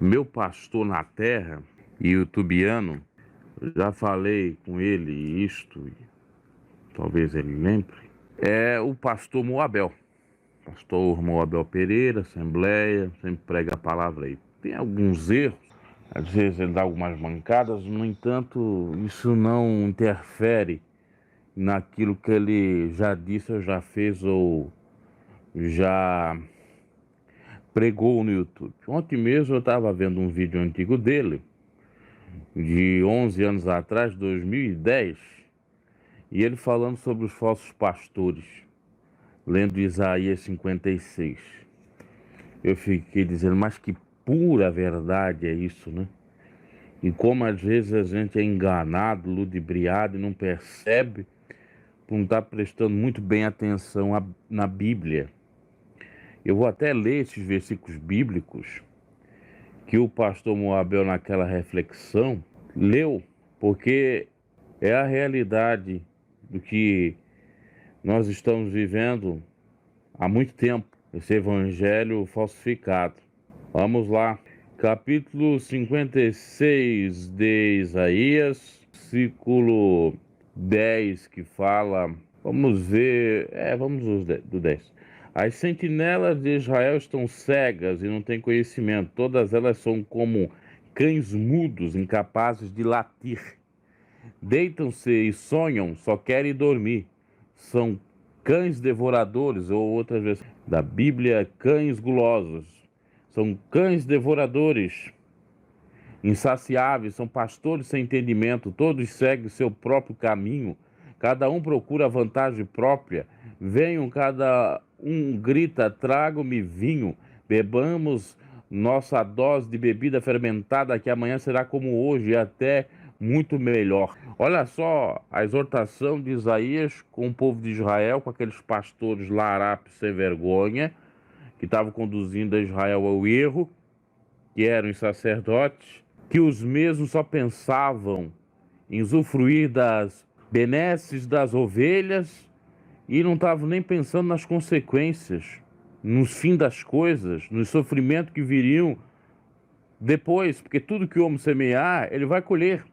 Meu pastor na terra, youtubiano, já falei com ele isto, talvez ele lembre, é o pastor Moabel. Pastor Moabel Pereira, Assembleia, sempre prega a palavra aí. Tem alguns erros, às vezes ele dá algumas mancadas, no entanto, isso não interfere naquilo que ele já disse ou já fez ou já pregou no YouTube. Ontem mesmo eu estava vendo um vídeo antigo dele, de 11 anos atrás, 2010, e ele falando sobre os falsos pastores, lendo Isaías 56. Eu fiquei dizendo, mas que pura verdade é isso, né? E como às vezes a gente é enganado, ludibriado e não percebe, por não estar prestando muito bem atenção na Bíblia. Eu vou até ler esses versículos bíblicos que o pastor Moabel, naquela reflexão, leu, porque é a realidade do que nós estamos vivendo há muito tempo, esse evangelho falsificado. Vamos lá, capítulo 56 de Isaías, versículo 10, que fala, vamos ver, vamos do 10. As sentinelas de Israel estão cegas e não têm conhecimento. Todas elas são como cães mudos, incapazes de latir. Deitam-se e sonham, só querem dormir. São cães devoradores, ou outras vezes da Bíblia, cães gulosos. São cães devoradores, insaciáveis, são pastores sem entendimento. Todos seguem seu próprio caminho. Cada um procura a vantagem própria. Venham, cada um grita, tragam-me vinho. Bebamos nossa dose de bebida fermentada, que amanhã será como hoje e até muito melhor. Olha só a exortação de Isaías com o povo de Israel, com aqueles pastores larápios sem vergonha, que estavam conduzindo a Israel ao erro, que eram os sacerdotes, que os mesmos só pensavam em usufruir das benesses das ovelhas e não estavam nem pensando nas consequências, no fim das coisas, no sofrimento que viriam depois, porque tudo que o homem semear, ele vai colher.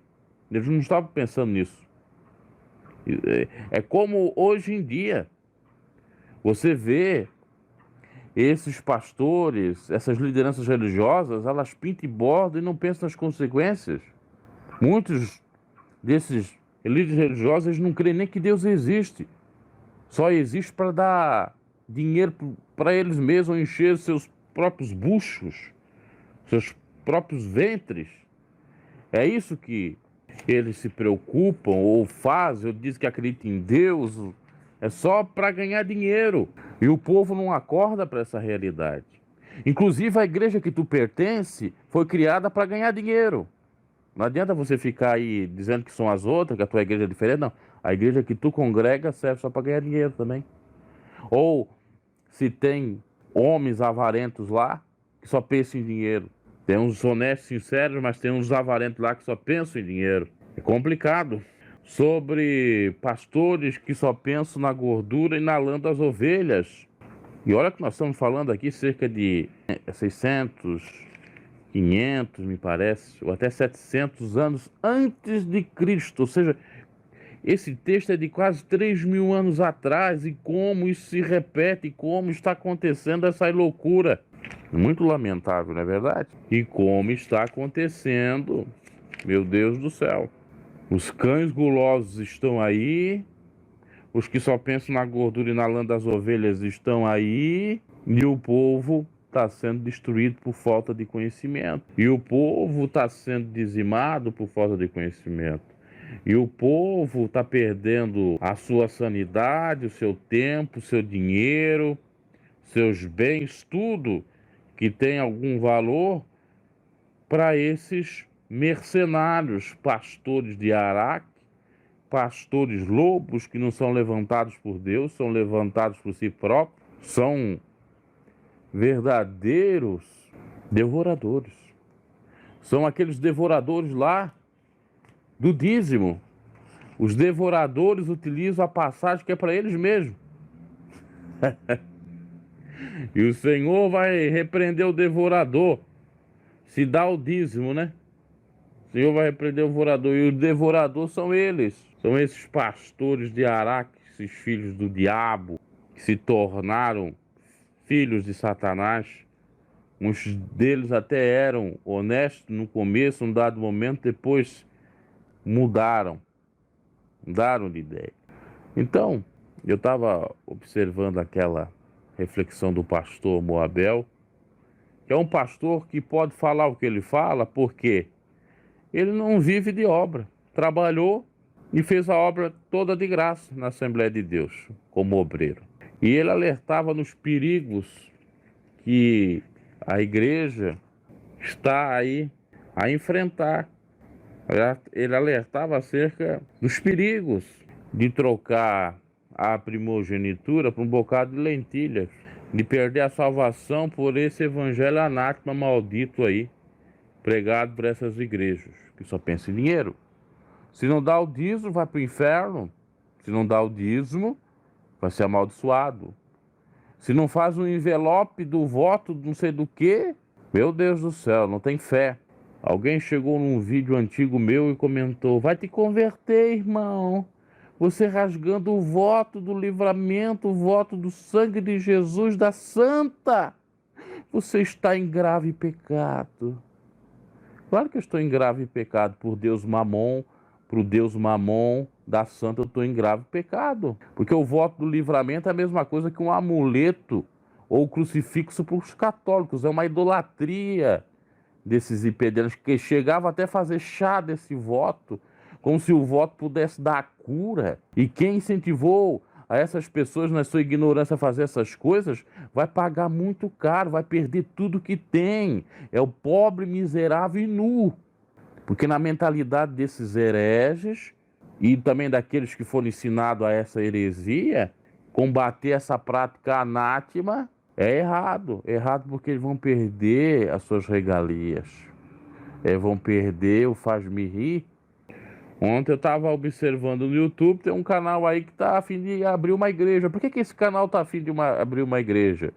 Eles não estavam pensando nisso. É como hoje em dia, você vê esses pastores, essas lideranças religiosas, elas pintam e bordam e não pensam nas consequências. Muitos desses líderes religiosos não creem nem que Deus existe. Só existe para dar dinheiro para eles mesmos, encher seus próprios buchos, seus próprios ventres. É isso que eles se preocupam ou fazem, ou dizem que acreditam em Deus, é só para ganhar dinheiro. E o povo não acorda para essa realidade. Inclusive a igreja que tu pertence foi criada para ganhar dinheiro. Não adianta você ficar aí dizendo que são as outras, que a tua igreja é diferente, não. A igreja que tu congrega serve só para ganhar dinheiro também. Ou se tem homens avarentos lá que só pensam em dinheiro. Tem uns honestos, sinceros, mas tem uns avarentos lá que só pensam em dinheiro. É complicado. Sobre pastores que só pensam na gordura e na lã das ovelhas. E olha que nós estamos falando aqui cerca de 600, 500, me parece, ou até 700 anos antes de Cristo. Ou seja, esse texto é de quase 3.000 anos atrás. E como isso se repete, como está acontecendo essa loucura. Muito lamentável, não é verdade? E como está acontecendo, meu Deus do céu. Os cães gulosos estão aí, os que só pensam na gordura e na lã das ovelhas estão aí, e o povo está sendo destruído por falta de conhecimento. E o povo está sendo dizimado por falta de conhecimento. E o povo está perdendo a sua sanidade, o seu tempo, o seu dinheiro, seus bens, tudo que tem algum valor para esses mercenários, pastores de Araque, pastores lobos que não são levantados por Deus, são levantados por si próprios, são verdadeiros devoradores. São aqueles devoradores lá do dízimo. Os devoradores utilizam a passagem que é para eles mesmos. E o Senhor vai repreender o devorador. se dá o dízimo, né? O Senhor vai repreender o devorador. E o devorador são eles. São esses pastores de Araque, esses filhos do diabo, que se tornaram filhos de Satanás. Muitos deles até eram honestos no começo, num dado momento, depois mudaram de ideia. Então, eu estava observando aquela reflexão do pastor Moabel, que é um pastor que pode falar o que ele fala, porque ele não vive de obra. Trabalhou e fez a obra toda de graça na Assembleia de Deus, como obreiro. E ele alertava nos perigos que a igreja está aí a enfrentar. Ele alertava acerca dos perigos de trocar a primogenitura por um bocado de lentilhas, de perder a salvação por esse evangelho anátema maldito aí, pregado por essas igrejas, que só pensam em dinheiro. Se não dá o dízimo, vai para o inferno. Se não dá o dízimo, vai ser amaldiçoado. Se não faz um envelope do voto, não sei do que, meu Deus do céu, não tem fé. Alguém chegou num vídeo antigo meu e comentou: vai te converter, irmão. Você rasgando o voto do livramento, o voto do sangue de Jesus da Santa. Você está em grave pecado. Claro que eu estou em grave pecado por Deus Mamon, por Deus Mamon da Santa, eu estou em grave pecado. Porque o voto do livramento é a mesma coisa que um amuleto ou crucifixo para os católicos. É uma idolatria desses impedidos, que chegava até a fazer chá desse voto, como se o voto pudesse dar a cura. E quem incentivou a essas pessoas, na sua ignorância, a fazer essas coisas, vai pagar muito caro, vai perder tudo que tem. É o pobre, miserável e nu. Porque na mentalidade desses hereges e também daqueles que foram ensinados a essa heresia, combater essa prática anátema é errado. É errado porque eles vão perder as suas regalias. Vão perder o faz-me rir. Ontem eu estava observando no YouTube, tem um canal aí que está a fim de abrir uma igreja. Por que esse canal está a fim de abrir uma igreja?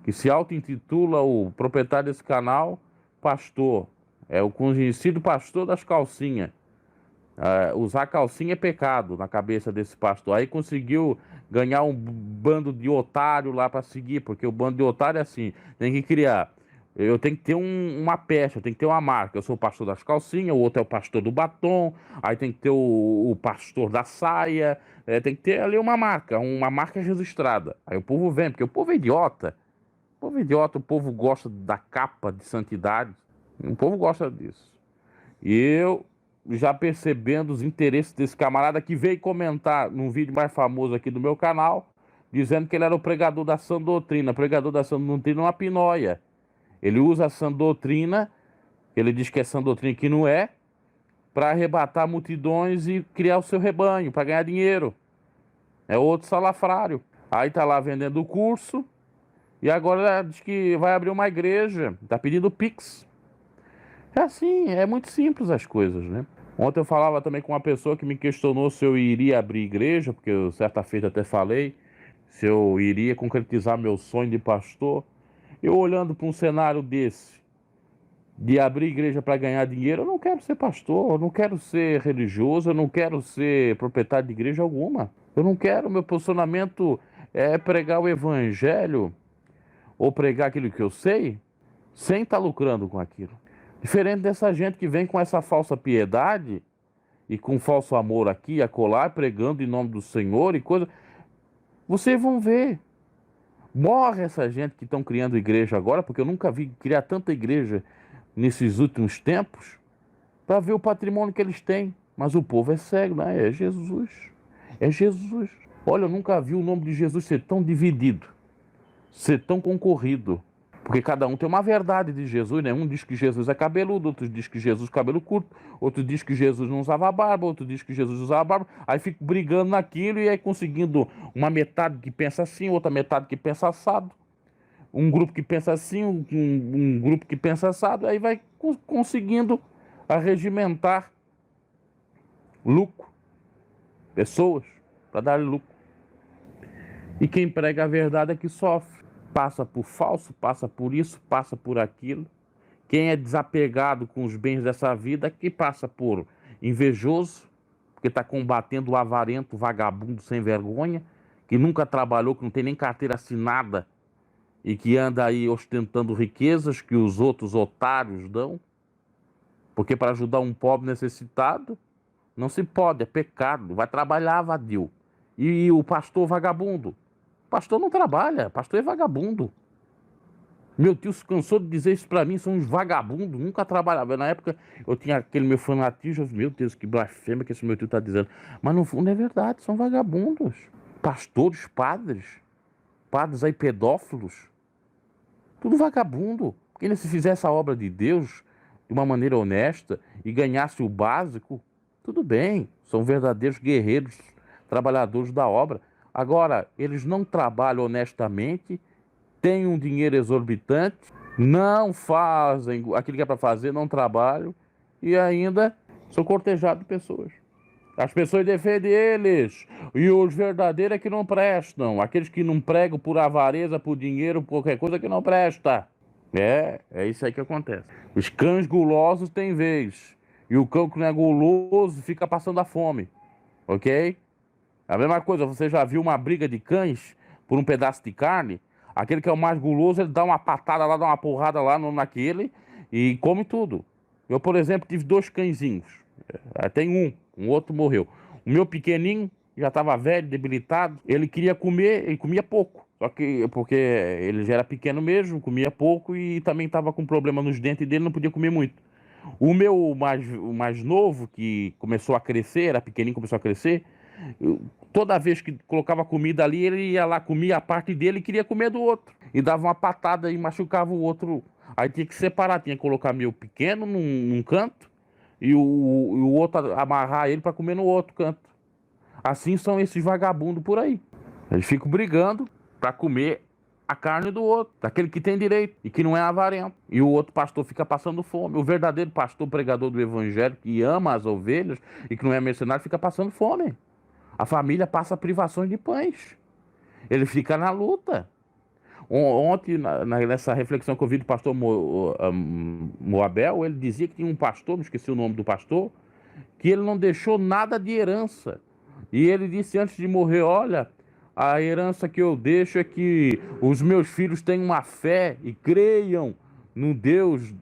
Que se auto-intitula o proprietário desse canal, pastor. É o conhecido pastor das calcinhas. Usar calcinha é pecado na cabeça desse pastor. Aí conseguiu ganhar um bando de otário lá para seguir, porque o bando de otário é assim, tem que criar. Eu tenho que ter uma pecha, eu tenho que ter uma marca. Eu sou o pastor das calcinhas, o outro é o pastor do batom, aí tem que ter o pastor da saia, tem que ter ali uma marca registrada. Aí o povo vem, porque o povo é idiota. O povo é idiota, o povo gosta da capa de santidade. O povo gosta disso. E eu, já percebendo os interesses desse camarada que veio comentar num vídeo mais famoso aqui do meu canal, dizendo que ele era o pregador da sã doutrina. Pregador da sã doutrina é uma pinóia. Ele usa a sã doutrina, ele diz que é sã doutrina que não é, para arrebatar multidões e criar o seu rebanho, para ganhar dinheiro. É outro salafrário. Aí tá lá vendendo o curso e agora diz que vai abrir uma igreja, tá pedindo Pix. É assim, é muito simples as coisas, né? Ontem eu falava também com uma pessoa que me questionou se eu iria abrir igreja, porque eu certa feita até falei, se eu iria concretizar meu sonho de pastor. Eu olhando para um cenário desse, de abrir igreja para ganhar dinheiro, eu não quero ser pastor, eu não quero ser religioso, eu não quero ser proprietário de igreja alguma. Eu não quero, meu posicionamento é pregar o evangelho ou pregar aquilo que eu sei, sem estar lucrando com aquilo. Diferente dessa gente que vem com essa falsa piedade e com falso amor aqui e acolá, pregando em nome do Senhor e coisa. Vocês vão ver. Morre essa gente que estão criando igreja agora, porque eu nunca vi criar tanta igreja nesses últimos tempos, para ver o patrimônio que eles têm. Mas o povo é cego, né? É Jesus. É Jesus. Olha, eu nunca vi o nome de Jesus ser tão dividido, ser tão concorrido. Porque cada um tem uma verdade de Jesus, né? Um diz que Jesus é cabeludo, outro diz que Jesus é cabelo curto, outro diz que Jesus não usava barba, outro diz que Jesus usava barba. Aí fica brigando naquilo e aí conseguindo uma metade que pensa assim, outra metade que pensa assado. Um grupo que pensa assim, um grupo que pensa assado. Aí vai conseguindo arregimentar lucro, pessoas, para dar lucro. E quem prega a verdade é que sofre. Passa por falso, passa por isso, passa por aquilo. Quem é desapegado com os bens dessa vida, que passa por invejoso, porque está combatendo o avarento, vagabundo sem vergonha, que nunca trabalhou, que não tem nem carteira assinada e que anda aí ostentando riquezas que os outros otários dão. Porque para ajudar um pobre necessitado, não se pode, é pecado. Vai trabalhar, vadio. E o pastor vagabundo? O pastor não trabalha, pastor é vagabundo. Meu tio se cansou de dizer isso pra mim, são uns vagabundos, nunca trabalhava. Na época eu tinha aquele meu fanatismo, meu Deus, que blasfêmia que esse meu tio tá dizendo. Mas no fundo é verdade, são vagabundos. Pastores, padres aí pedófilos, tudo vagabundo. Porque se fizesse a obra de Deus de uma maneira honesta e ganhasse o básico, tudo bem, são verdadeiros guerreiros, trabalhadores da obra. Agora, eles não trabalham honestamente, têm um dinheiro exorbitante, não fazem aquilo que é para fazer, não trabalham e ainda são cortejados de pessoas. As pessoas defendem eles e os verdadeiros é que não prestam. Aqueles que não pregam por avareza, por dinheiro, por qualquer coisa que não presta. É isso aí que acontece. Os cães gulosos têm vez e o cão que não é guloso fica passando a fome, ok? A mesma coisa, você já viu uma briga de cães por um pedaço de carne? Aquele que é o mais guloso, ele dá uma patada lá, dá uma porrada lá naquele e come tudo. Eu, por exemplo, tive 2 cãezinhos. Tem um outro morreu. O meu pequenininho já estava velho, debilitado. Ele queria comer, ele comia pouco. Só que porque ele já era pequeno mesmo, comia pouco e também estava com problema nos dentes dele, não podia comer muito. O mais novo, que começou a crescer, era pequenininho, começou a crescer, toda vez que colocava comida ali, ele ia lá, comia a parte dele e queria comer do outro. E dava uma patada e machucava o outro. Aí tinha que separar, tinha que colocar meu pequeno num canto e o outro amarrar ele para comer no outro canto. Assim são esses vagabundos por aí. Eles ficam brigando para comer a carne do outro, daquele que tem direito e que não é avarento. E o outro pastor fica passando fome. O verdadeiro pastor pregador do evangelho, que ama as ovelhas e que não é mercenário, fica passando fome. A família passa privações de pães. Ele fica na luta. Ontem, nessa reflexão que eu vi do pastor Moabel, ele dizia que tinha um pastor, não esqueci o nome do pastor, que ele não deixou nada de herança. E ele disse antes de morrer, olha, a herança que eu deixo é que os meus filhos tenham uma fé e creiam no Deus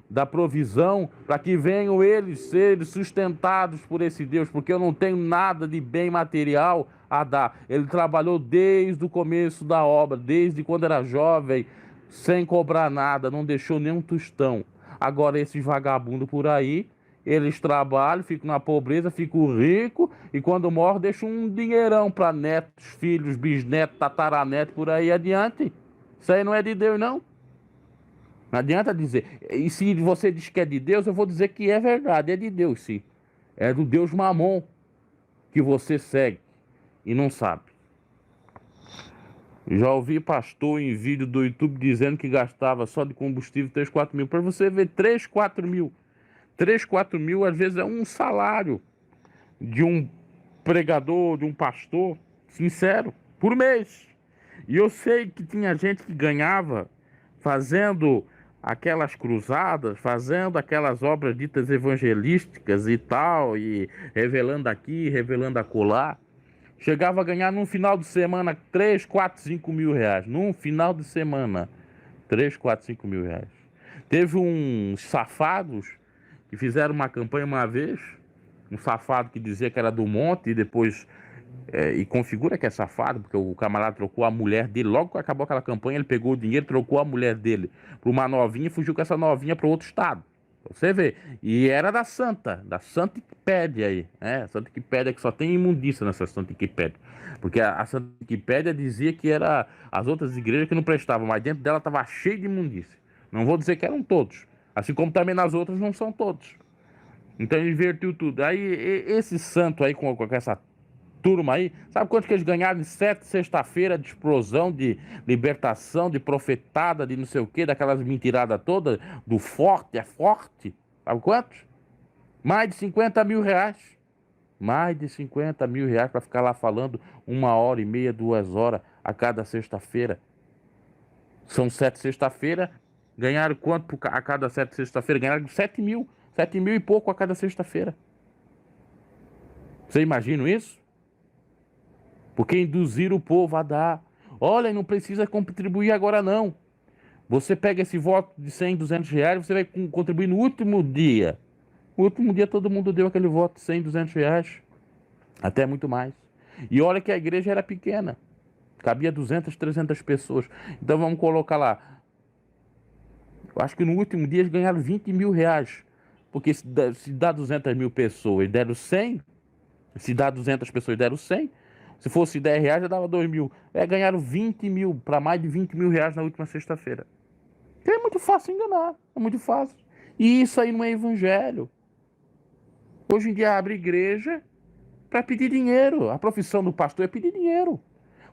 da provisão, para que venham eles serem sustentados por esse Deus, porque eu não tenho nada de bem material a dar. Ele trabalhou desde o começo da obra, desde quando era jovem, sem cobrar nada, não deixou nem um tostão. Agora esses vagabundos por aí, eles trabalham, ficam na pobreza, ficam ricos e quando morrem deixam um dinheirão para netos, filhos, bisnetos, tataranetos por aí adiante. Isso aí não é de Deus, não. Não adianta dizer. E se você diz que é de Deus, eu vou dizer que é verdade, é de Deus, sim. É do Deus Mamon que você segue e não sabe. Já ouvi pastor em vídeo do YouTube dizendo que gastava só de combustível 3, 4 mil. Para você ver, 3, 4 mil. 3, 4 mil às vezes é um salário de um pregador, de um pastor, sincero, por mês. E eu sei que tinha gente que ganhava fazendo aquelas cruzadas, fazendo aquelas obras ditas evangelísticas e tal, e revelando aqui, revelando acolá. Chegava a ganhar num final de semana 3, 4, 5 mil reais. Num final de semana, 3, 4, 5 mil reais. Teve uns safados que fizeram uma campanha uma vez, um safado que dizia que era do monte e depois e configura que é safado, porque o camarada trocou a mulher dele, logo que acabou aquela campanha, ele pegou o dinheiro, trocou a mulher dele por uma novinha e fugiu com essa novinha para outro estado. Você vê, e era da Santa Wikipédia aí, né? Santa Wikipédia que só tem imundícia nessa Santa Wikipédia, porque a Santa Wikipédia dizia que era as outras igrejas que não prestavam, mas dentro dela estava cheio de imundícia. Não vou dizer que eram todos, assim como também nas outras não são todos. Então ele invertiu tudo. Aí esse santo aí com essa turma aí, sabe quanto que eles ganharam em 7 sexta-feira de explosão, de libertação, de profetada, de não sei o que, daquelas mentiradas todas, do forte, é forte, sabe quantos? Mais de 50 mil reais. Mais de 50 mil reais para ficar lá falando 1h30, 2 horas a cada sexta-feira. São 7 sexta-feira, Ganharam quanto a cada sexta-feira? Ganharam 7 mil. 7 mil e pouco a cada sexta-feira. Você imagina isso? Porque induziram o povo a dar. Olha, não precisa contribuir agora não. Você pega esse voto de 100, 200 reais, você vai contribuir no último dia. No último dia todo mundo deu aquele voto de 100, 200 reais. Até muito mais. E olha que a igreja era pequena. Cabia 200, 300 pessoas. Então vamos colocar lá. Eu acho que no último dia eles ganharam 20 mil reais. Porque se dá 200 mil pessoas e deram 100, se dá 200 pessoas e deram 100, se fosse 10 reais já dava 2 mil. Ganharam 20 mil, para mais de 20 mil reais na última sexta-feira. Então é muito fácil enganar, é muito fácil. E isso aí não é evangelho. Hoje em dia abre igreja para pedir dinheiro. A profissão do pastor é pedir dinheiro.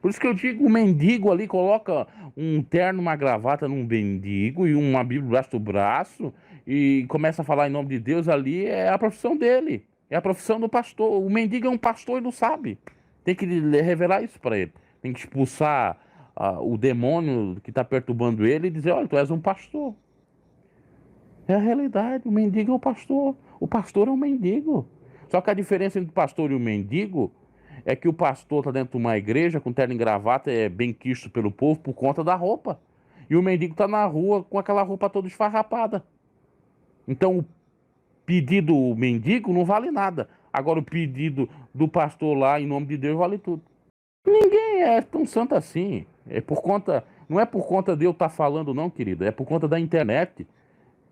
Por isso que eu digo, o mendigo ali coloca um terno, uma gravata num mendigo e uma Bíblia debaixo do braço e começa a falar em nome de Deus ali, é a profissão dele. É a profissão do pastor. O mendigo é um pastor e não sabe. Tem que revelar isso para ele. Tem que expulsar o demônio que está perturbando ele e dizer, olha, tu és um pastor. É a realidade. O mendigo é o pastor. O pastor é um mendigo. Só que a diferença entre o pastor e o mendigo é que o pastor está dentro de uma igreja com terno e gravata, é bem quisto pelo povo por conta da roupa. E o mendigo está na rua com aquela roupa toda esfarrapada. Então o pedido do mendigo não vale nada. Agora o pedido do pastor lá em nome de Deus vale tudo. Ninguém é tão santo assim. Não é por conta de eu estar falando não, querido. É por conta da internet.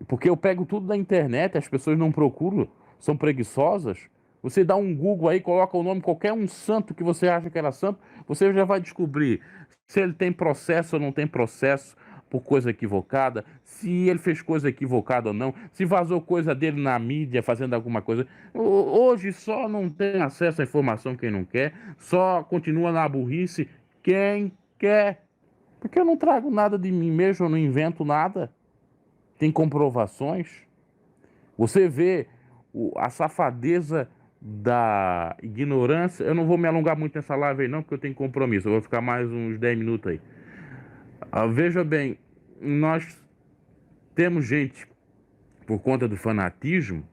Porque eu pego tudo da internet, as pessoas não procuram, são preguiçosas. Você dá um Google aí, coloca o nome de qualquer um santo que você acha que era santo, você já vai descobrir se ele tem processo ou não tem processo por coisa equivocada, se ele fez coisa equivocada ou não, se vazou coisa dele na mídia fazendo alguma coisa. Hoje só não tem acesso à informação quem não quer, só continua na burrice quem quer. Porque eu não trago nada de mim mesmo, eu não invento nada. Tem comprovações. Você vê a safadeza da ignorância. Eu não vou me alongar muito nessa live aí não, porque eu tenho compromisso. Eu vou ficar mais uns 10 minutos aí. Veja bem, nós temos gente, por conta do fanatismo,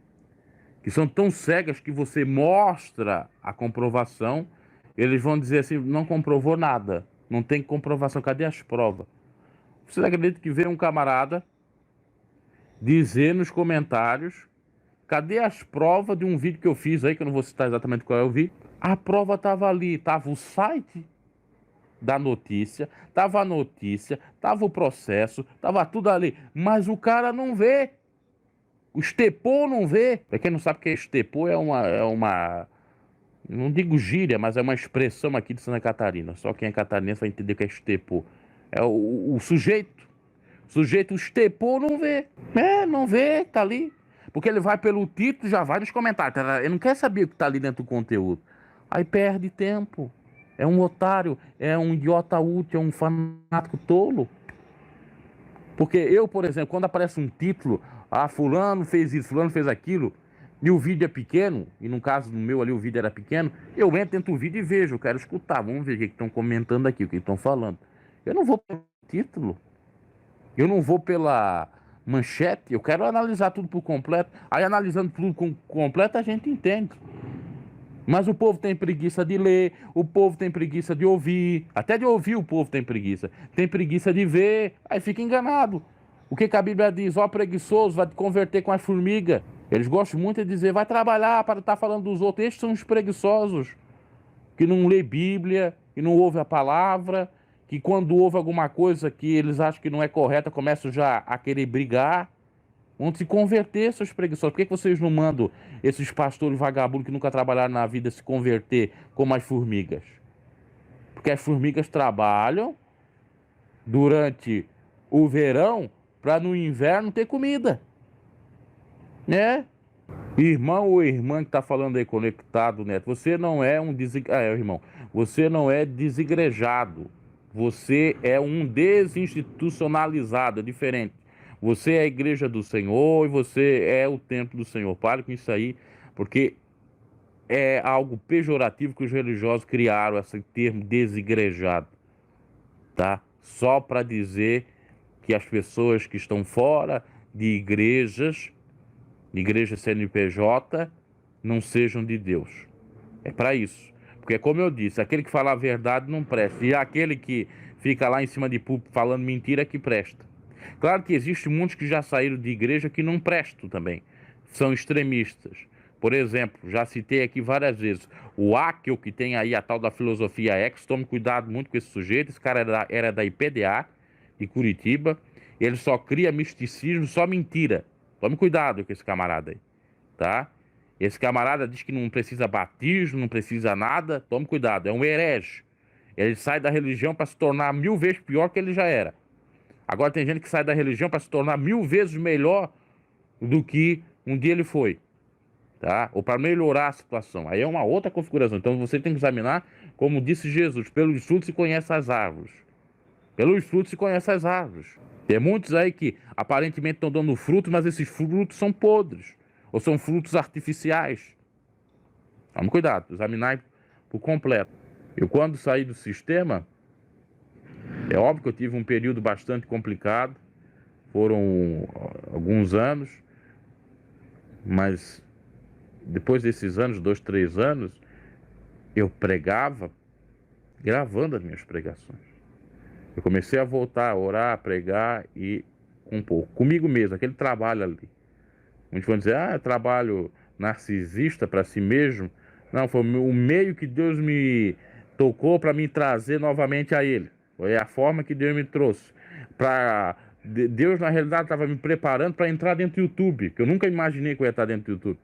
que são tão cegas que você mostra a comprovação, eles vão dizer assim, não comprovou nada. Não tem comprovação, cadê as provas? Você acredita que veio um camarada dizer nos comentários, cadê as provas de um vídeo que eu fiz aí, que eu não vou citar exatamente qual é o vídeo. A prova estava ali, estava o site da notícia, estava a notícia, estava o processo, estava tudo ali, mas o cara não vê. O estepô não vê. Pra quem não sabe o que é estepô, não digo gíria, mas é uma expressão aqui de Santa Catarina. Só quem é catarinense vai entender o que é estepô. É o sujeito. O sujeito, o estepô, não vê. Não vê, tá ali. Porque ele vai pelo título, já vai nos comentários. Ele não quer saber o que tá ali dentro do conteúdo. Aí perde tempo. É um otário, é um idiota útil, é um fanático tolo. Porque eu, por exemplo, quando aparece um título, fulano fez isso, fulano fez aquilo, e o vídeo é pequeno, e no caso do meu ali o vídeo era pequeno, eu entro dentro do vídeo e vejo, eu quero escutar, vamos ver o que estão comentando aqui, o que estão falando. Eu não vou pelo título. Eu não vou pela manchete, eu quero analisar tudo por completo. Aí analisando tudo por completo a gente entende. Mas o povo tem preguiça de ler, o povo tem preguiça de ouvir, até de ouvir o povo tem preguiça de ver, aí fica enganado. O que a Bíblia diz? Ó preguiçoso, vai te converter com as formigas. Eles gostam muito de dizer, vai trabalhar para estar falando dos outros. Estes são os preguiçosos, que não lê Bíblia, que não ouve a palavra, que quando ouve alguma coisa que eles acham que não é correta, começam já a querer brigar. Vão se converter, seus preguiçosos. Por que vocês não mandam esses pastores vagabundos que nunca trabalharam na vida se converter como as formigas? Porque as formigas trabalham durante o verão para no inverno ter comida. Né? Irmão ou irmã que está falando aí conectado, Neto, você não é um irmão, você não é desigrejado. Você é um desinstitucionalizado, é diferente. Você é a igreja do Senhor e você é o templo do Senhor. Pare com isso aí, porque é algo pejorativo que os religiosos criaram, esse termo desigrejado, tá? Só para dizer que as pessoas que estão fora de igreja CNPJ, não sejam de Deus. É para isso. Porque, como eu disse, aquele que fala a verdade não presta. E aquele que fica lá em cima de púlpito falando mentira é que presta. Claro que existe muitos que já saíram de igreja que não prestam também. São extremistas. Por exemplo, já citei aqui várias vezes, o Akel, que tem aí a tal da filosofia X, tome cuidado muito com esse sujeito. Esse cara era da IPDA, de Curitiba. Ele só cria misticismo, só mentira. Tome cuidado com esse camarada aí, tá? Esse camarada diz que não precisa batismo, não precisa nada. Tome cuidado, é um herege. Ele sai da religião para se tornar 1000 vezes pior que ele já era. Agora tem gente que sai da religião para se tornar 1000 vezes melhor do que um dia ele foi, tá? Ou para melhorar a situação. Aí é uma outra configuração. Então você tem que examinar, como disse Jesus, pelos frutos se conhece as árvores. Pelos frutos se conhece as árvores. Tem muitos aí que aparentemente estão dando fruto, mas esses frutos são podres. Ou são frutos artificiais. Tome cuidado, examinar por completo. Eu, quando saí do sistema, é óbvio que eu tive um período bastante complicado. Foram alguns anos. Mas depois desses anos, 2, 3 anos, eu pregava gravando as minhas pregações. Eu comecei a voltar a orar, a pregar e compor. Comigo mesmo, aquele trabalho ali. Muitos vão dizer, é trabalho narcisista para si mesmo. Não, foi o meio que Deus me tocou para me trazer novamente a Ele. Foi a forma que Deus me trouxe. Deus, na realidade, estava me preparando para entrar dentro do YouTube, que eu nunca imaginei que eu ia estar dentro do YouTube.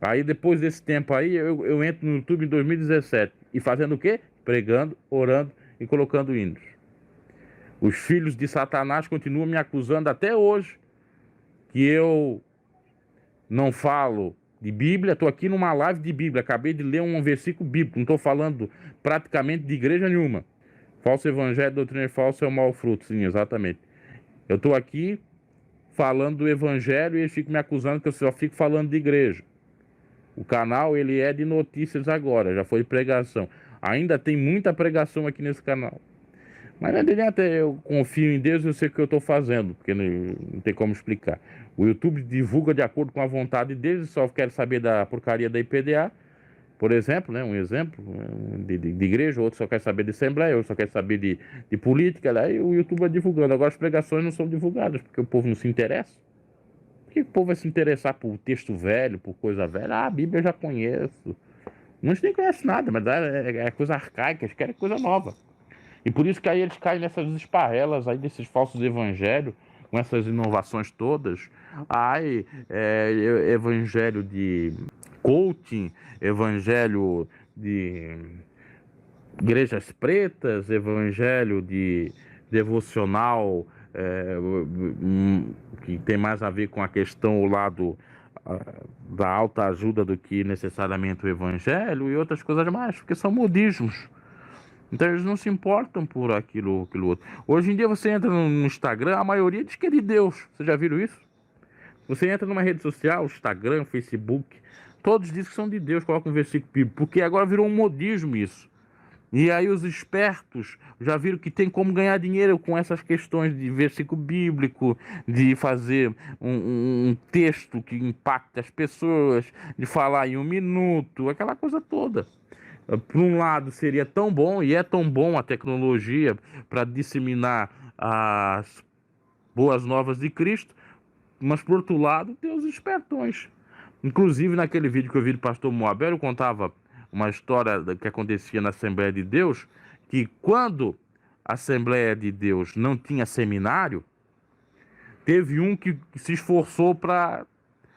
Aí, depois desse tempo aí, eu entro no YouTube em 2017. E fazendo o quê? Pregando, orando e colocando hinos. Os filhos de Satanás continuam me acusando até hoje que eu não falo de Bíblia. Estou aqui numa live de Bíblia, acabei de ler um versículo bíblico, não estou falando praticamente de igreja nenhuma. Falso evangelho, doutrina falsa é o mau fruto, sim, exatamente. Eu estou aqui falando do evangelho e eles ficam me acusando que eu só fico falando de igreja. O canal, ele é de notícias agora, já foi pregação. Ainda tem muita pregação aqui nesse canal. Mas não adianta, eu confio em Deus e eu sei o que eu estou fazendo, porque não tem como explicar. O YouTube divulga de acordo com a vontade deles, só quero saber da porcaria da IPDA, por exemplo, né, um exemplo de igreja, outro só quer saber de assembleia, outro só quer saber de política, aí o YouTube vai divulgando. Agora as pregações não são divulgadas, porque o povo não se interessa. Por que o povo vai se interessar por texto velho, por coisa velha? Ah, a Bíblia eu já conheço. Muitos nem conhecem nada, mas é coisa arcaica, eles querem coisa nova. E por isso que aí eles caem nessas esparrelas aí desses falsos evangelhos, com essas inovações todas. Ai, evangelho de coaching, evangelho de igrejas pretas, evangelho de devocional, que tem mais a ver com a questão, o lado da alta ajuda do que necessariamente o evangelho e outras coisas mais, porque são modismos. Então eles não se importam por aquilo outro. Hoje em dia você entra no Instagram, a maioria diz que é de Deus. Vocês já viram isso? Você entra numa rede social, Instagram, Facebook, todos dizem que são de Deus, colocam um versículo bíblico, porque agora virou um modismo isso. E aí os espertos já viram que tem como ganhar dinheiro com essas questões de versículo bíblico, de fazer um texto que impacta as pessoas, de falar em 1 minuto, aquela coisa toda. Por um lado seria tão bom, e é tão bom a tecnologia para disseminar as boas novas de Cristo, mas por outro lado tem os espertões. Inclusive naquele vídeo que eu vi do pastor Moabel, eu contava uma história que acontecia na Assembleia de Deus, que quando a Assembleia de Deus não tinha seminário, teve um que se esforçou para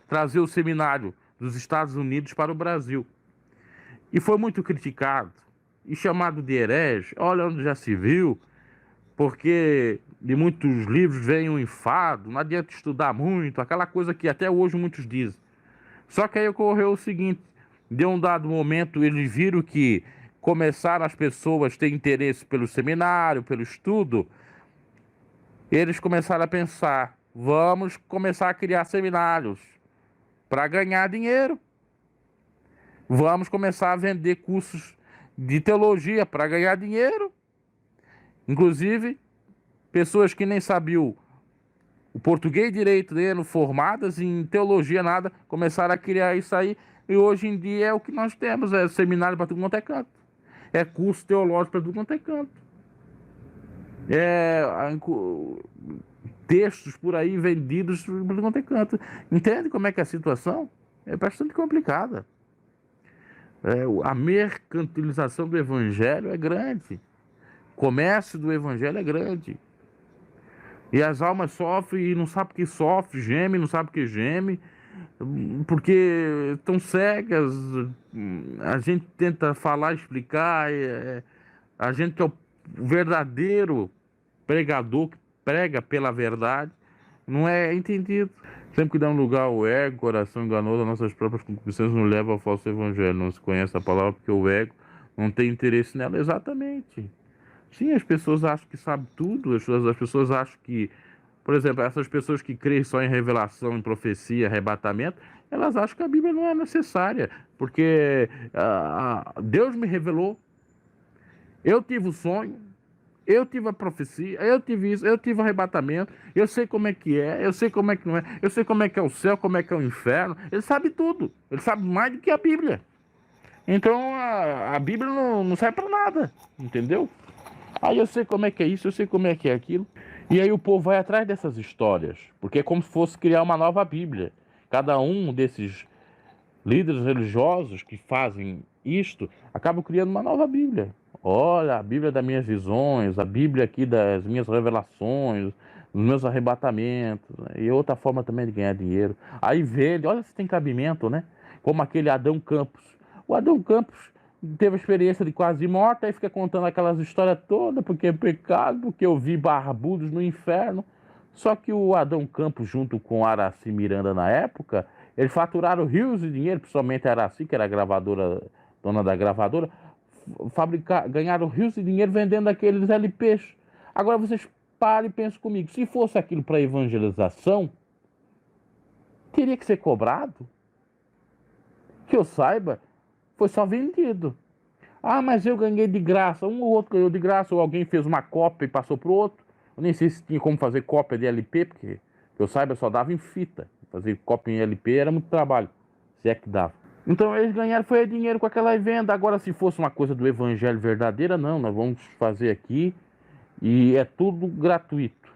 trazer o seminário dos Estados Unidos para o Brasil. E foi muito criticado e chamado de herege. Olha onde já se viu, porque de muitos livros vem um enfado, não adianta estudar muito, aquela coisa que até hoje muitos dizem. Só que aí ocorreu o seguinte, de um dado momento eles viram que começaram as pessoas a ter interesse pelo seminário, pelo estudo, eles começaram a pensar, vamos começar a criar seminários para ganhar dinheiro. Vamos começar a vender cursos de teologia para ganhar dinheiro. Inclusive, pessoas que nem sabiam O português e direito dele, formadas em teologia, nada, começaram a criar isso aí. E hoje em dia é o que nós temos, é seminário para tudo quanto é canto. É curso teológico para tudo quanto é canto. É textos por aí vendidos para tudo quanto é canto. Entende como é que é a situação? É bastante complicada. A mercantilização do evangelho é grande. O comércio do evangelho é grande. E as almas sofrem e não sabe o que sofre, geme, não sabe o que geme, porque estão cegas. A gente tenta falar, explicar, a gente que é o verdadeiro pregador, que prega pela verdade, não é entendido. Sempre que dá um lugar ao ego, coração enganoso, as nossas próprias concupiscências nos leva ao falso evangelho. Não se conhece a palavra porque o ego não tem interesse nela. Exatamente. Sim, as pessoas acham que sabem tudo, as pessoas acham que, por exemplo, essas pessoas que creem só em revelação, em profecia, arrebatamento, elas acham que a Bíblia não é necessária, porque Deus me revelou, eu tive o sonho, eu tive a profecia, eu tive isso, eu tive o arrebatamento, eu sei como é que é, eu sei como é que não é, eu sei como é que é o céu, como é que é o inferno, ele sabe tudo, ele sabe mais do que a Bíblia. Então a Bíblia não serve para nada, entendeu? Aí eu sei como é que é isso, eu sei como é que é aquilo. E aí o povo vai atrás dessas histórias, porque é como se fosse criar uma nova Bíblia. Cada um desses líderes religiosos que fazem isto acabam criando uma nova Bíblia. Olha, a Bíblia das minhas visões, a Bíblia aqui das minhas revelações, dos meus arrebatamentos, e outra forma também de ganhar dinheiro. Aí vende, olha se tem cabimento, né? Como aquele Adão Campos. O Adão Campos teve a experiência de quase morte, aí fica contando aquelas histórias todas, porque é pecado, porque eu vi barbudos no inferno. Só que o Adão Campos, junto com Araci Miranda na época, eles faturaram rios de dinheiro, principalmente a Araci, que era a gravadora, dona da gravadora, ganharam rios de dinheiro vendendo aqueles LPs. Agora vocês parem e pensem comigo, se fosse aquilo para evangelização, teria que ser cobrado? Que eu saiba, foi só vendido. Ah, mas eu ganhei de graça. Um ou outro ganhou de graça, ou alguém fez uma cópia e passou para o outro. Eu nem sei se tinha como fazer cópia de LP, porque que eu saiba só dava em fita. Fazer cópia em LP era muito trabalho, se é que dava. Então eles ganharam foi dinheiro com aquela venda. Agora, se fosse uma coisa do evangelho verdadeira, não. Nós vamos fazer aqui e é tudo gratuito,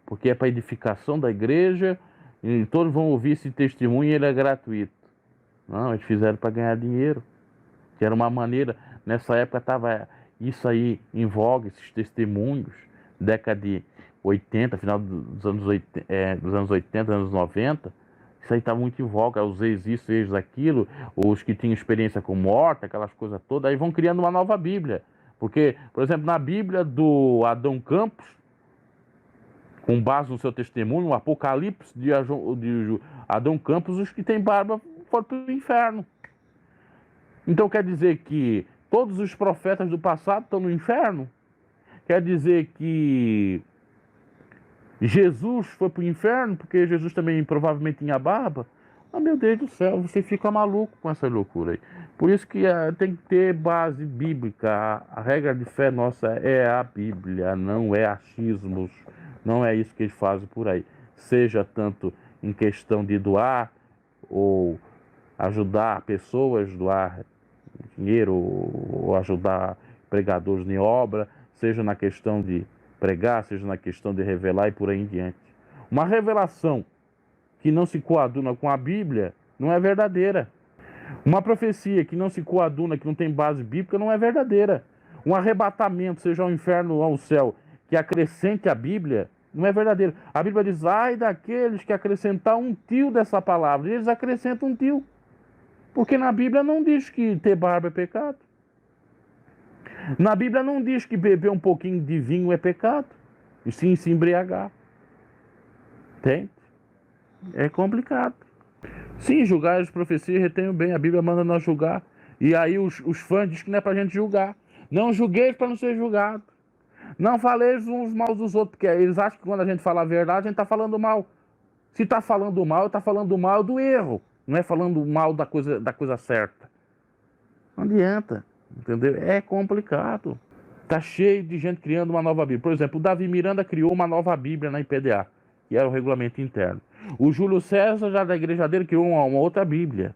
porque é para edificação da igreja e todos vão ouvir esse testemunho e ele é gratuito. Não, eles fizeram para ganhar dinheiro, que era uma maneira. Nessa época estava isso aí em voga, esses testemunhos, década de 80, final dos anos 80, anos 90, isso aí está muito em voga, os ex-isso, ex-aquilo, os que tinham experiência com morte, aquelas coisas todas, aí vão criando uma nova Bíblia. Porque, por exemplo, na Bíblia do Adão Campos, com base no seu testemunho, o Apocalipse de Adão Campos, os que têm barba foram para o inferno. Então quer dizer que todos os profetas do passado estão no inferno? Quer dizer que Jesus foi para o inferno porque Jesus também provavelmente tinha barba? Ah, meu Deus do céu, você fica maluco com essa loucura aí. Por isso que tem que ter base bíblica. A regra de fé nossa é a Bíblia, não é achismos. Não é isso que eles fazem por aí. Seja tanto em questão de doar ou ajudar pessoas, doar dinheiro ou ajudar pregadores em obra, seja na questão de pregar, seja na questão de revelar e por aí em diante. Uma revelação que não se coaduna com a Bíblia não é verdadeira. Uma profecia que não se coaduna, que não tem base bíblica, não é verdadeira. Um arrebatamento, seja ao inferno ou ao céu, que acrescente a Bíblia, não é verdadeiro. A Bíblia diz, ai daqueles que acrescentar um tio dessa palavra. E eles acrescentam um tio. Porque na Bíblia não diz que ter barba é pecado. Na Bíblia não diz que beber um pouquinho de vinho é pecado. E sim se embriagar. Entende? É complicado. Sim, julgar as profecias retenham bem. A Bíblia manda nós julgar. E aí os fãs dizem que não é pra gente julgar. Não julgueis para não ser julgado. Não faleis uns mal dos outros. Porque eles acham que quando a gente fala a verdade, a gente está falando mal. Se está falando mal, está falando mal do erro. Não é falando mal da coisa certa. Não adianta. Entendeu? É complicado. Tá cheio de gente criando uma nova Bíblia. Por exemplo, o Davi Miranda criou uma nova Bíblia na IPDA. que era o regulamento interno. O Júlio César, já da igreja dele, criou uma outra Bíblia.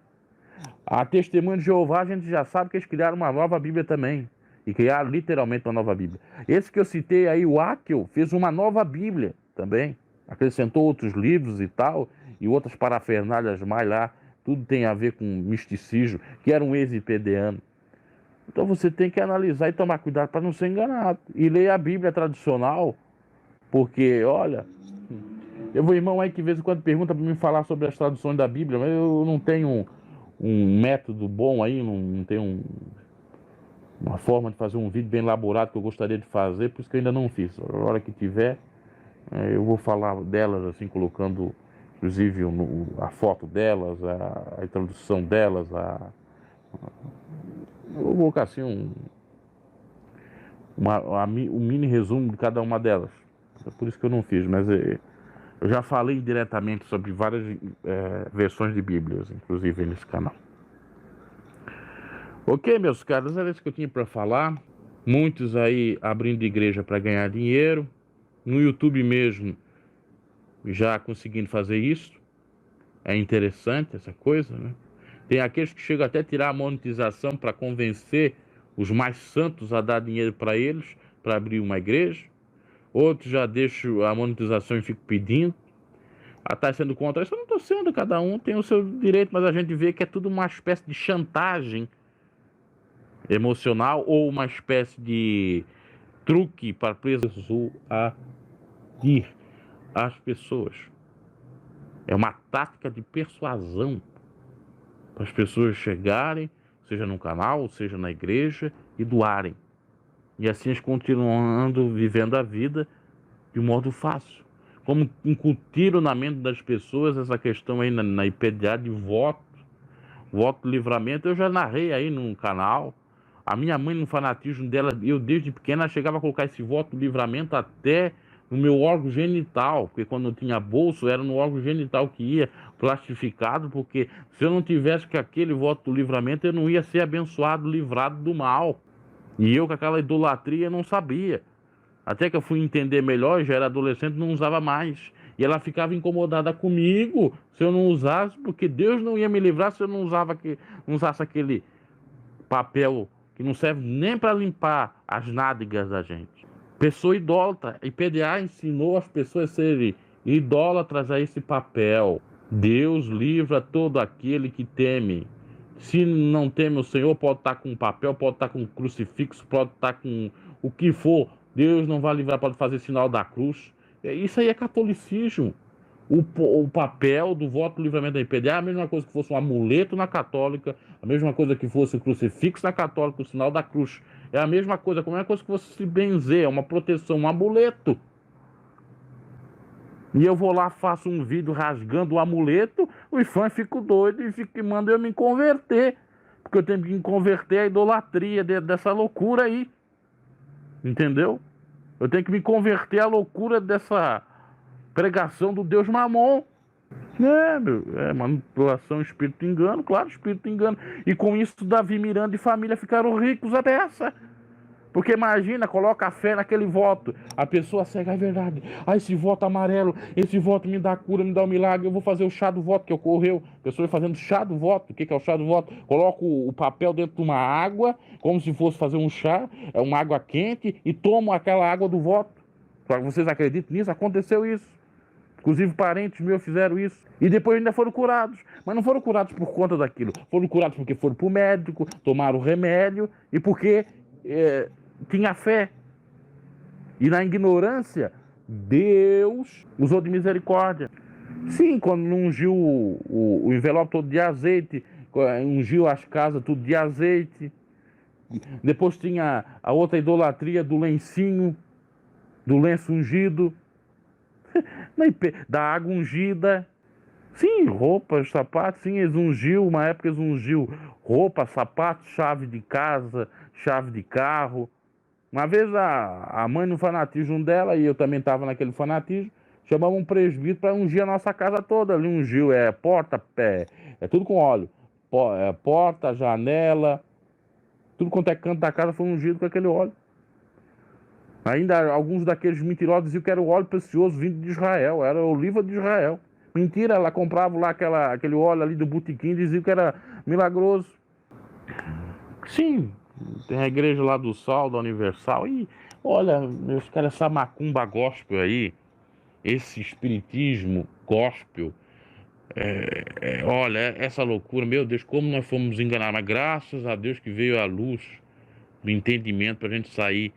A Testemunha de Jeová, a gente já sabe que eles criaram uma nova Bíblia também. E criaram literalmente uma nova Bíblia. Esse que eu citei aí, o Akel, fez uma nova Bíblia também. Acrescentou outros livros e tal, e outras parafernálias mais lá. Tudo tem a ver com misticismo, que era um ex-IPDiano. Então você tem que analisar e tomar cuidado para não ser enganado. E ler a Bíblia tradicional, porque, olha, eu vou irmão aí que de vez em quando pergunta para me falar sobre as traduções da Bíblia, mas eu não tenho um método bom aí, não tenho uma forma de fazer um vídeo bem elaborado que eu gostaria de fazer, por isso que eu ainda não fiz. A hora que tiver, eu vou falar delas, assim, colocando, inclusive, a foto delas, a introdução delas, eu vou colocar assim um mini resumo de cada uma delas. É por isso que eu não fiz, mas eu já falei diretamente sobre várias versões de Bíblias, inclusive nesse canal. Ok, meus caros, era isso que eu tinha para falar. Muitos aí abrindo igreja para ganhar dinheiro. No YouTube mesmo, já conseguindo fazer isso. É interessante essa coisa, né? Tem aqueles que chegam até a tirar a monetização para convencer os mais santos a dar dinheiro para eles, para abrir uma igreja. Outros já deixam a monetização e ficam pedindo. Está sendo contra isso? Eu não estou sendo, cada um tem o seu direito, mas a gente vê que é tudo uma espécie de chantagem emocional ou uma espécie de truque para persuadir as pessoas. É uma tática de persuasão para as pessoas chegarem, seja no canal, seja na igreja, e doarem. E assim eles continuando vivendo a vida de modo fácil. Como incutiram na mente das pessoas essa questão aí na IPDA de voto livramento. Eu já narrei aí no canal. A minha mãe, no fanatismo dela, eu desde pequena chegava a colocar esse voto livramento até no meu órgão genital, porque quando eu tinha bolso era no órgão genital que ia plastificado, porque se eu não tivesse com aquele voto do livramento eu não ia ser abençoado, livrado do mal. E eu com aquela idolatria não sabia. Até que eu fui entender melhor, já era adolescente, não usava mais. E ela ficava incomodada comigo se eu não usasse, porque Deus não ia me livrar se eu não usasse aquele papel que não serve nem para limpar as nádegas da gente. Pessoa idólatra. A IPDA ensinou as pessoas a serem idólatras a esse papel. Deus livra todo aquele que teme. Se não teme o Senhor, pode estar com papel, pode estar com crucifixo, pode estar com o que for. Deus não vai livrar, pode fazer sinal da cruz. Isso aí é catolicismo. O papel do voto do livramento da IPDA é a mesma coisa que fosse um amuleto na católica, a mesma coisa que fosse o crucifixo na católica, o sinal da cruz. É a mesma coisa que fosse se benzer, é uma proteção, um amuleto. E eu vou lá, faço um vídeo rasgando o amuleto, os fãs ficam doidos e mandam eu me converter. Porque eu tenho que me converter à idolatria dessa loucura aí. Entendeu? Eu tenho que me converter à loucura dessa pregação do Deus Mamon. Manipulação, espírito engano, claro, espírito engano. E com isso Davi Miranda e família ficaram ricos a beça. Porque imagina, coloca a fé naquele voto. A pessoa cega, é verdade. Esse voto amarelo, esse voto me dá cura, me dá um milagre. Eu vou fazer o chá do voto que ocorreu. Pessoas fazendo chá do voto. O que é o chá do voto? Coloca o papel dentro de uma água, como se fosse fazer um chá, uma água quente, e toma aquela água do voto. Vocês acreditam nisso? Aconteceu isso. Inclusive parentes meus fizeram isso. E depois ainda foram curados. Mas não foram curados por conta daquilo. Foram curados porque foram para o médico, tomaram o remédio e porque tinha fé. E na ignorância, Deus usou de misericórdia. Sim, quando não ungiu o envelope todo de azeite, ungiu as casas tudo de azeite. Depois tinha a outra idolatria do lencinho, do lenço ungido, da água ungida. Sim, roupas, sapatos, sim, eles ungiu, uma época eles ungiu roupa, sapato, chave de casa, chave de carro. Uma vez a mãe no fanatismo dela, e eu também estava naquele fanatismo, chamamos um presbítero para ungir a nossa casa toda. Ali ungiu, porta, tudo com óleo. Porta, janela, tudo quanto é canto da casa foi ungido com aquele óleo. Ainda alguns daqueles mentirosos diziam que era o óleo precioso vindo de Israel, era a oliva de Israel. Mentira, ela comprava lá aquele óleo ali do botequim e dizia que era milagroso. Sim, tem a igreja lá do Sal, da Universal, e olha, meus caras, essa macumba gospel aí, esse espiritismo gospel, olha, essa loucura, meu Deus, como nós fomos enganados, mas graças a Deus que veio a luz do entendimento pra gente sair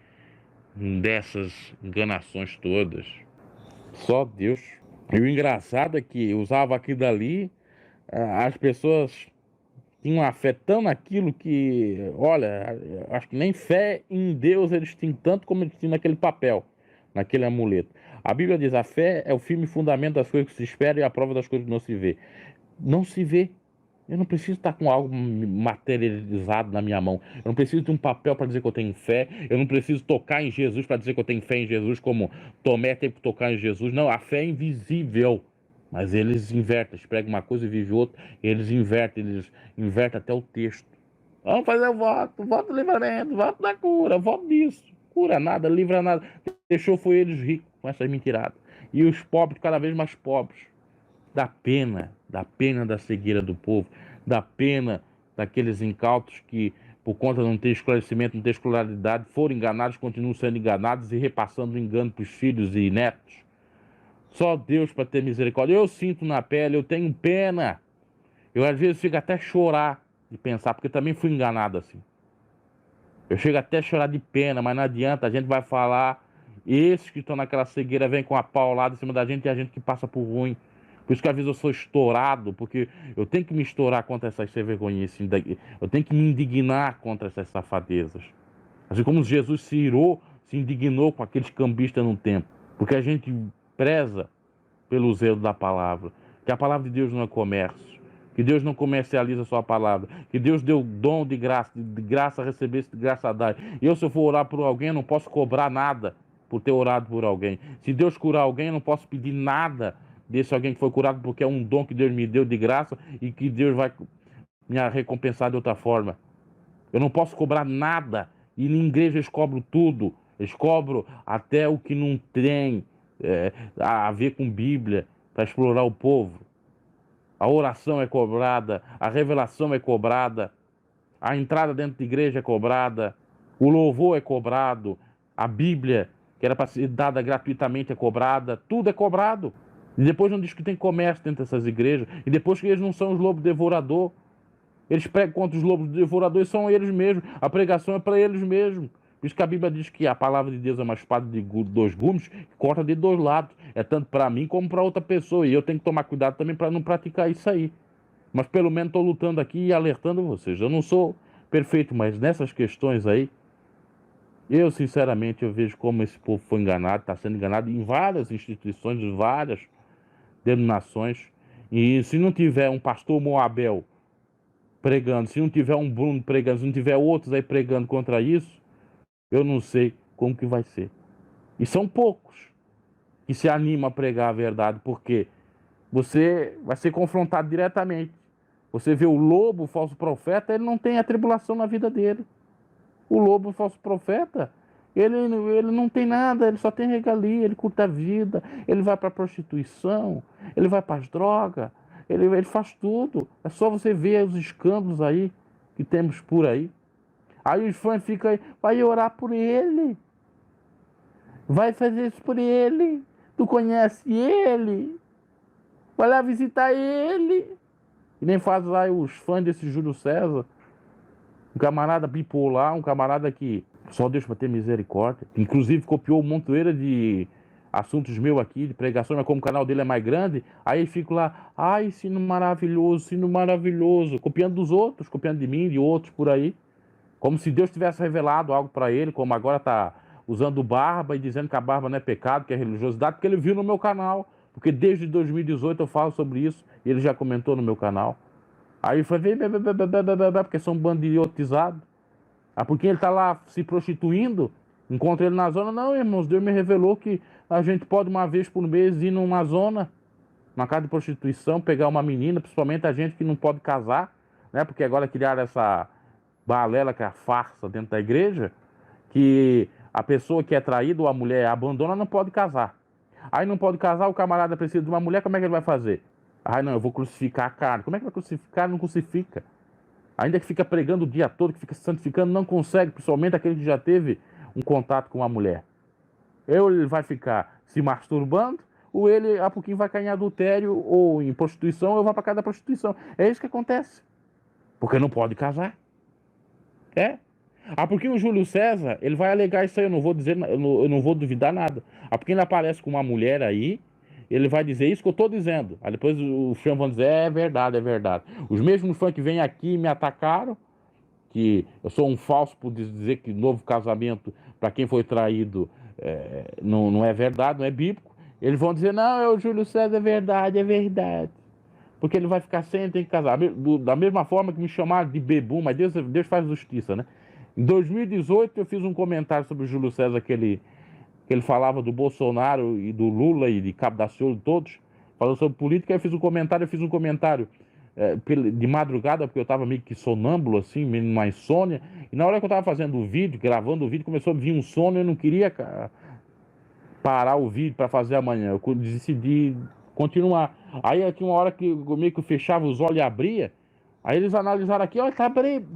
dessas enganações todas. Só Deus. E o engraçado é que usava aquilo dali, as pessoas tinham uma fé tão naquilo que, olha, acho que nem fé em Deus eles tinham tanto como eles tinham naquele papel, naquele amuleto. A Bíblia diz: a fé é o firme fundamento das coisas que se esperam e a prova das coisas que não se vê. Não se vê. Eu não preciso estar com algo materializado na minha mão. Eu não preciso de um papel para dizer que eu tenho fé. Eu não preciso tocar em Jesus para dizer que eu tenho fé em Jesus, como Tomé teve que tocar em Jesus. Não, a fé é invisível. Mas eles invertem, eles pregam uma coisa e vivem outra. Eles invertem até o texto. Vamos fazer o voto do livramento, voto da cura, voto disso. Cura nada, livra nada. Deixou foi eles ricos com essas mentiradas. E os pobres cada vez mais pobres. Dá pena da cegueira do povo, dá pena daqueles incautos que, por conta de não ter esclarecimento, não ter escolaridade, foram enganados, continuam sendo enganados e repassando o engano para os filhos e netos. Só Deus para ter misericórdia. Eu sinto na pele, eu tenho pena. Eu às vezes fico até chorar de pensar, porque também fui enganado assim. Eu chego até a chorar de pena, mas não adianta, a gente vai falar. Esses que estão naquela cegueira vêm com a paulada em cima da gente e a gente que passa por ruim. Por isso que às vezes eu sou estourado, porque eu tenho que me estourar contra essas sem vergonhices. Eu tenho que me indignar contra essas safadezas. Assim como Jesus se irou, se indignou com aqueles cambistas no templo. Porque a gente preza pelo zelo da palavra. Que a palavra de Deus não é comércio. Que Deus não comercializa a sua palavra. Que Deus deu dom de graça a receber, de graça a dar. E eu, se eu for orar por alguém, eu não posso cobrar nada por ter orado por alguém. Se Deus curar alguém, eu não posso pedir nada desse alguém que foi curado, porque é um dom que Deus me deu de graça e que Deus vai me recompensar de outra forma. Eu não posso cobrar nada. E na igreja eles cobram tudo. Eles cobram até o que não tem a ver com Bíblia para explorar o povo. A oração é cobrada, a revelação é cobrada, a entrada dentro da igreja é cobrada, o louvor é cobrado, a Bíblia, que era para ser dada gratuitamente, é cobrada, tudo é cobrado. E depois não diz que tem comércio dentro dessas igrejas, e depois que eles não são os lobos devoradores. Eles pregam contra os lobos devoradores, são eles mesmos, a pregação é para eles mesmos. Por isso que a Bíblia diz que a palavra de Deus é uma espada de dois gumes, que corta de dois lados. É tanto para mim como para outra pessoa. E eu tenho que tomar cuidado também para não praticar isso aí. Mas pelo menos estou lutando aqui e alertando vocês. Eu não sou perfeito, mas nessas questões aí, eu sinceramente eu vejo como esse povo foi enganado, está sendo enganado em várias instituições, de várias denominações. E se não tiver um pastor Moabel pregando, se não tiver um Bruno pregando, se não tiver outros aí pregando contra isso, eu não sei como que vai ser. E são poucos que se animam a pregar a verdade, porque você vai ser confrontado diretamente. Você vê o lobo, o falso profeta, ele não tem atribulação na vida dele. O lobo, o falso profeta, ele não tem nada, ele só tem regalia, ele curta a vida, ele vai para a prostituição, ele vai para as drogas, ele faz tudo. É só você ver os escândalos aí que temos por aí. Aí os fãs ficam aí, vai orar por ele, vai fazer isso por ele, tu conhece ele, vai lá visitar ele. E nem faz lá os fãs desse Júlio César, um camarada bipolar, um camarada que só Deus para ter misericórdia. Inclusive copiou um montoeira de assuntos meus aqui, de pregação, mas como o canal dele é mais grande, aí fico lá, ai, ensino maravilhoso, copiando dos outros, copiando de mim, de outros por aí. Como se Deus tivesse revelado algo para ele, como agora está usando barba e dizendo que a barba não é pecado, que é religiosidade, porque ele viu no meu canal. Porque desde 2018 eu falo sobre isso e ele já comentou no meu canal. Aí foi ver, porque são bandiotizados. Ah, porque ele está lá se prostituindo, encontra ele na zona. Não, irmãos, Deus me revelou que a gente pode uma vez por mês ir numa zona, uma casa de prostituição, pegar uma menina, principalmente a gente que não pode casar, né? Porque agora criaram essa balela, que é a farsa dentro da igreja, que A pessoa que é traída ou a mulher abandona não pode casar. Aí não pode casar, o camarada precisa de uma mulher, como é que ele vai fazer? Ai, não, eu vou crucificar a carne. Como é que vai crucificar? Não crucifica. Ainda que fica pregando o dia todo, que fica se santificando, não consegue, principalmente aquele que já teve um contato com uma mulher. Ou ele vai ficar se masturbando, ou ele a pouquinho vai cair em adultério ou em prostituição, ou vai para casa da prostituição. É isso que acontece. Porque não pode casar. É. Ah, porque o Júlio César, ele vai alegar isso aí, eu não vou dizer, eu não vou duvidar nada. Ah, porque ele aparece com uma mulher aí, ele vai dizer isso que eu tô dizendo. Aí depois os fãs vão dizer, é verdade, é verdade. Os mesmos fãs que vêm aqui e me atacaram, que eu sou um falso por dizer que novo casamento, para quem foi traído, não é verdade, não é bíblico. Eles vão dizer, não, é o Júlio César, é verdade, é verdade. Porque ele vai ficar sem, tem que casar. Da mesma forma que me chamaram de bebum, mas Deus faz justiça, né? Em 2018 eu fiz um comentário sobre o Júlio César que ele falava do Bolsonaro e do Lula e de Cabo da Ciolo, todos, falando sobre política. Eu fiz um comentário de madrugada, porque eu estava meio que sonâmbulo, assim, meio numa insônia, e na hora que eu estava fazendo o vídeo, gravando o vídeo, começou a vir um sono e eu não queria parar o vídeo para fazer amanhã. Eu decidi continuar. Aí aqui uma hora que eu meio que eu fechava os olhos e abria, aí eles analisaram aqui, olha,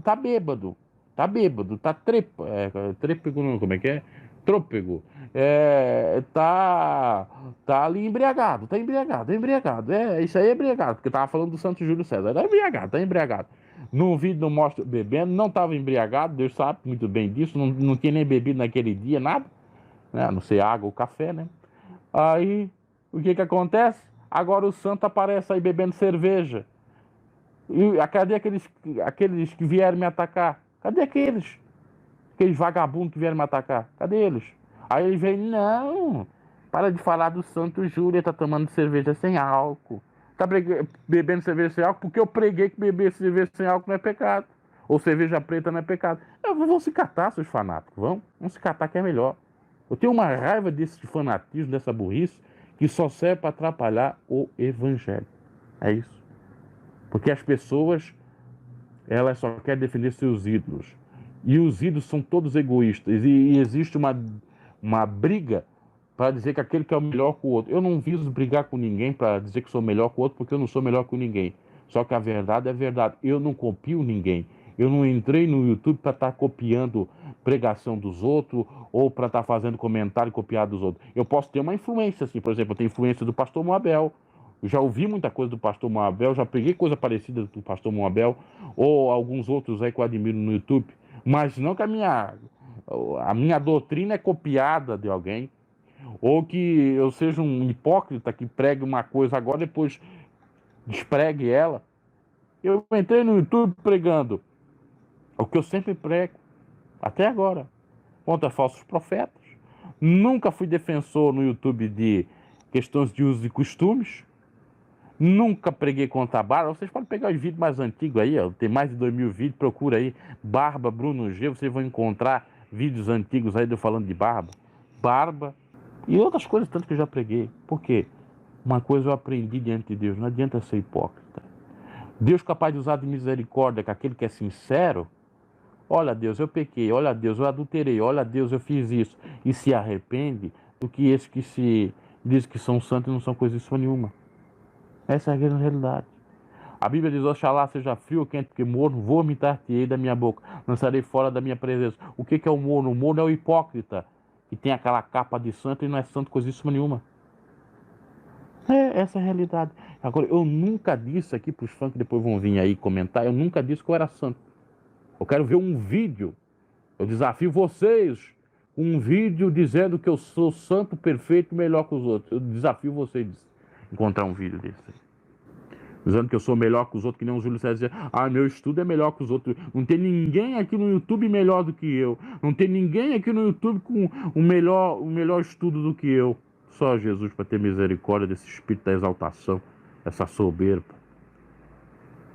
tá bêbado. Tá bêbado, tá trêpego, não, como é que é? Trôpego. Tá ali embriagado, tá embriagado, é embriagado. Isso aí é embriagado, porque tava falando do Santo Júlio César. Tá embriagado, tá embriagado. No vídeo não mostra bebendo, não tava embriagado, Deus sabe muito bem disso, não tinha nem bebido naquele dia, nada, né? A não ser água ou café, né? Aí, o que acontece? Agora o santo aparece aí bebendo cerveja. E cadê aqueles que vieram me atacar? Cadê aqueles? Aqueles vagabundos que vieram me atacar? Cadê eles? Aí eles vêm, não, para de falar do Santo Júlio, tá tomando cerveja sem álcool. Tá bebendo cerveja sem álcool porque eu preguei que beber cerveja sem álcool não é pecado. Ou cerveja preta não é pecado. Vão se catar, seus fanáticos, vão se catar que é melhor. Eu tenho uma raiva desse fanatismo, dessa burrice, que só serve para atrapalhar o evangelho. É isso. Porque as pessoas, elas só querem defender seus ídolos. E os ídolos são todos egoístas. E existe uma briga para dizer que aquele que é o melhor que o outro. Eu não viso brigar com ninguém para dizer que sou melhor que o outro, porque eu não sou melhor que ninguém. Só que a verdade é verdade. Eu não copio ninguém. Eu não entrei no YouTube para estar copiando pregação dos outros ou para estar fazendo comentário copiado dos outros. Eu posso ter uma influência, assim, por exemplo, eu tenho influência do pastor Moabel. Eu já ouvi muita coisa do pastor Moabel, já peguei coisa parecida do pastor Moabel ou alguns outros aí que eu admiro no YouTube, mas não que a minha doutrina é copiada de alguém, ou que eu seja um hipócrita que pregue uma coisa agora depois despregue ela. Eu entrei no YouTube pregando o que eu sempre prego, até agora, contra falsos profetas. Nunca fui defensor no YouTube de questões de uso e costumes. Nunca preguei contra a barba. Vocês podem pegar os vídeos mais antigos aí, ó. Tem mais de 2000 vídeos. Procura aí, Barba Bruno G. Vocês vão encontrar vídeos antigos aí de eu falando de barba e outras coisas tanto que eu já preguei. Por quê? Uma coisa eu aprendi diante de Deus. Não adianta ser hipócrita. Deus capaz de usar de misericórdia com aquele que é sincero. Olha, Deus, eu pequei. Olha, Deus, eu adulterei. Olha, Deus, eu fiz isso. E se arrepende do que esses que se diz que são santos e não são coisa nenhuma. Essa é a grande realidade. A Bíblia diz, oxalá seja frio ou quente, porque morno, vomitar-te-ei da minha boca, lançarei fora da minha presença. O que é o morno? O morno é o hipócrita, que tem aquela capa de santo e não é santo coisa nenhuma. Essa é a realidade. Agora, eu nunca disse aqui para os fãs que depois vão vir aí comentar, eu nunca disse que eu era santo. Eu quero ver um vídeo, eu desafio vocês, um vídeo dizendo que eu sou santo, perfeito, melhor que os outros. Eu desafio vocês a encontrar um vídeo desse aí. Dizendo que eu sou melhor que os outros, que nem o Júlio César dizia, meu estudo é melhor que os outros. Não tem ninguém aqui no YouTube melhor do que eu. Não tem ninguém aqui no YouTube com o melhor estudo do que eu. Só Jesus para ter misericórdia desse espírito da exaltação, essa soberba.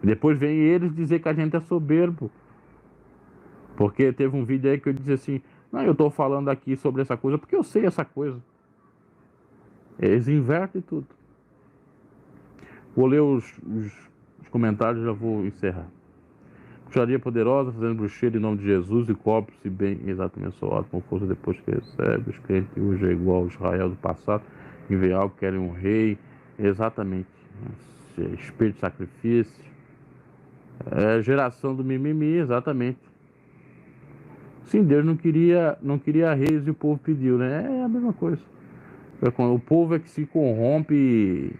Depois vem eles dizer que a gente é soberbo. Porque teve um vídeo aí que eu disse assim, não, eu estou falando aqui sobre essa coisa porque eu sei essa coisa. Eles invertem tudo. Vou ler os comentários e já vou encerrar. Bruxaria poderosa, fazendo bruxeira em nome de Jesus e cobre-se bem, exatamente, só ótimo, força depois que recebe. Os crentes hoje é igual ao Israel do passado, que vê algo, querem um rei, exatamente. Espírito de sacrifício, geração do mimimi, exatamente. Sim, Deus não queria reis e o povo pediu, né? É a mesma coisa. O povo é que se corrompe.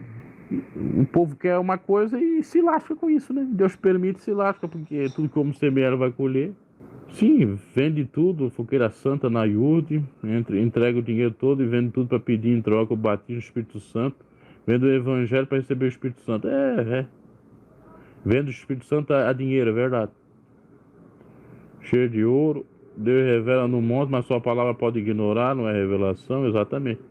O povo quer uma coisa e se lasca com isso, né? Deus permite, se lasca, porque tudo como semear vai colher. Sim, vende tudo, fogueira santa na iurde, entrega o dinheiro todo e vende tudo para pedir em troca o batismo do Espírito Santo. Vende o evangelho para receber o Espírito Santo. Vende o Espírito Santo a dinheiro, é verdade. Cheio de ouro, Deus revela no monte, mas sua palavra pode ignorar, não é revelação, exatamente.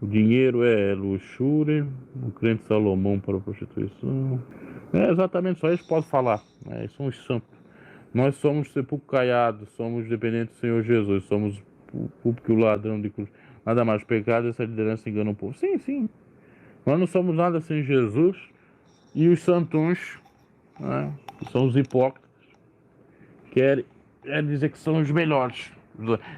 O dinheiro é luxúria, o crente Salomão para a prostituição. Exatamente, só eles podem falar. São os santos. Nós somos sepulcro caiado, somos dependentes do Senhor Jesus, somos o público e o ladrão de cruz. Nada mais pecado, essa liderança engana o povo. Sim, sim. Nós não somos nada sem Jesus. E os santões, né, que são os hipócritas, querem dizer que são os melhores.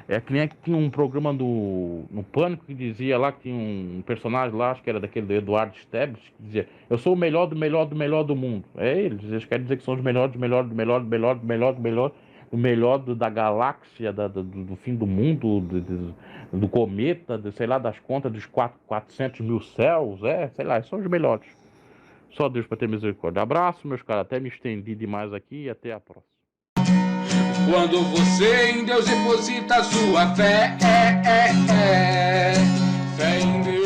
É que nem que tinha um programa no Pânico que dizia lá que tinha um personagem lá, acho que era daquele do Eduardo Esteves, que dizia: eu sou o melhor do melhor do melhor do mundo. Eles querem dizer que são os melhores do melhor do melhor do melhor do melhor do melhor do melhor da galáxia, do fim do mundo, do cometa, sei lá, das contas dos 400 mil céus, sei lá, são os melhores. Só Deus para ter misericórdia. Abraço, meus caras, até me estendi demais aqui e até a próxima. Quando você em Deus deposita sua fé, fé em Deus.